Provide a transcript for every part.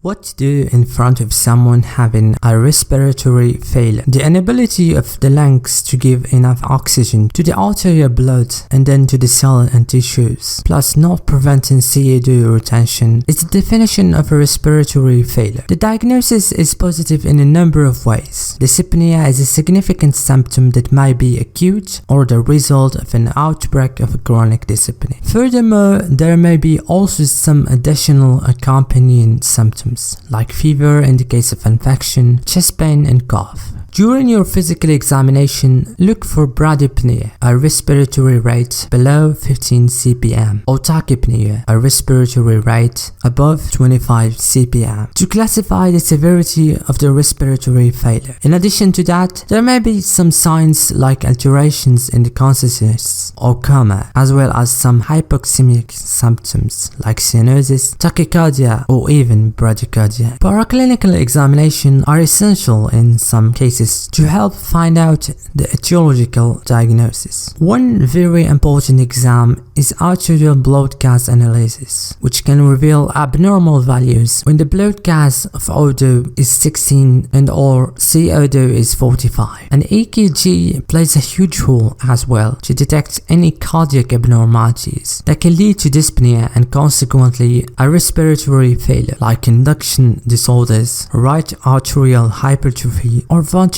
What to do in front of someone having a respiratory failure? The inability of the lungs to give enough oxygen to the arterial blood and then to the cell and tissues, plus not preventing CO2 retention, is the definition of a respiratory failure. The diagnosis is positive in a number of ways. Dyspnea is a significant symptom that may be acute or the result of an outbreak of chronic dyspnea. Furthermore, there may be also some additional accompanying symptoms like fever in the case of infection, chest pain and cough. During your physical examination, look for bradypnea, a respiratory rate below 15 cpm, or tachypnea, a respiratory rate above 25 cpm, to classify the severity of the respiratory failure. In addition to that, there may be some signs like alterations in the consciousness or coma, as well as some hypoxemic symptoms like cyanosis, tachycardia, or even bradycardia. Paraclinical examinations are essential in some cases to help find out the etiological diagnosis. One very important exam is arterial blood gas analysis, which can reveal abnormal values when the blood gas of O2 is 16 and or CO2 is 45. An EKG plays a huge role as well to detect any cardiac abnormalities that can lead to dyspnea and consequently a respiratory failure like conduction disorders, right arterial hypertrophy or ventricular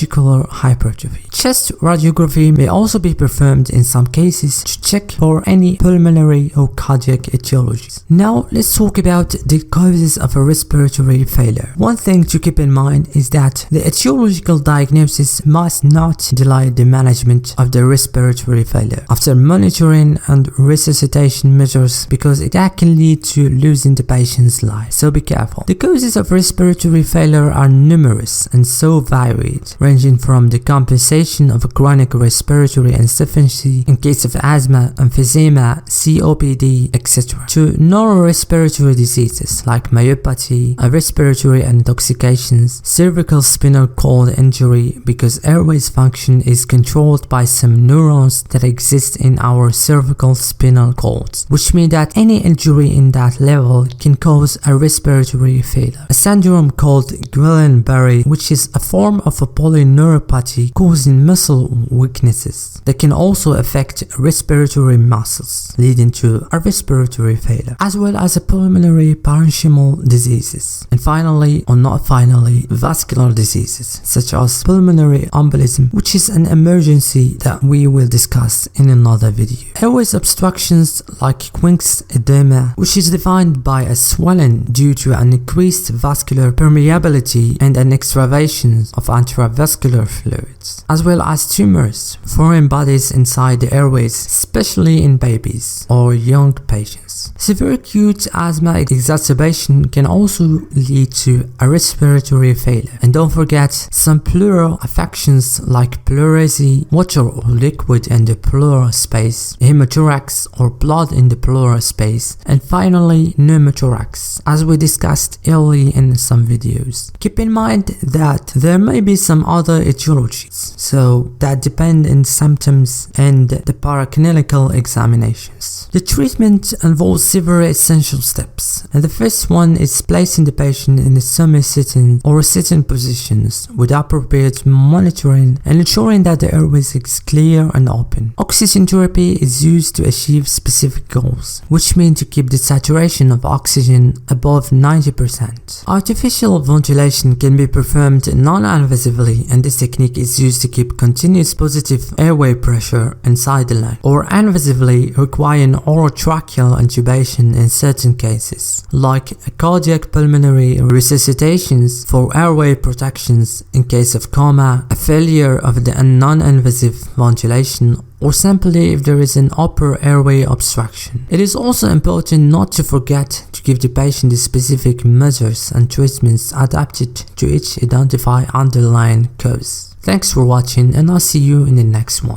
hypertrophy. Chest radiography may also be performed in some cases to check for any pulmonary or cardiac etiologies. Now let's talk about the causes of a respiratory failure. One thing to keep in mind is that the etiological diagnosis must not delay the management of the respiratory failure after monitoring and resuscitation measures, because that can lead to losing the patient's life, so be careful. The causes of respiratory failure are numerous and so varied, ranging from the compensation of a chronic respiratory insufficiency in case of asthma, emphysema, COPD, etc., to neurorespiratory diseases like myopathy, respiratory intoxications, cervical spinal cord injury, because airways function is controlled by some neurons that exist in our cervical spinal cords, which means that any injury in that level can cause a respiratory failure. A syndrome called Guillain-Barré, which is a form of a polyneuropathy causing muscle weaknesses that can also affect respiratory muscles, leading to a respiratory failure, as well as a pulmonary parenchymal diseases. And finally, or not finally, vascular diseases such as pulmonary embolism, which is an emergency that we will discuss in another video. Airways obstructions like Quincke's edema, which is defined by a swelling due to an increased vascular permeability and an extravasation of intravascular fluids, as well as tumors, foreign bodies inside the airways, especially in babies or young patients. Severe acute asthma exacerbation can also lead to a respiratory failure. And don't forget some pleural affections like pleurisy, water or liquid in the pleural space, hemothorax or blood in the pleural space, and finally pneumothorax, as we discussed early in some videos. Keep in mind that there may be some other etiologies, so that depend on symptoms and the paraclinical examinations. The treatment involves several essential steps, and the first one is placing the patient in a semi-sitting or sitting positions with appropriate monitoring and ensuring that the airways is clear and open. Oxygen therapy is used to achieve specific goals, which means to keep the saturation of oxygen above 90%. Artificial ventilation can be performed non-invasively, and this technique is used to keep continuous positive airway pressure inside the lung, or invasively requiring orotracheal intubation in certain cases, like cardiac pulmonary resuscitations for airway protections in case of coma, a failure of the non-invasive ventilation, or simply if there is an upper airway obstruction. It is also important not to forget to give the patient the specific measures and treatments adapted to each identified underlying cause. Thanks for watching, and I'll see you in the next one.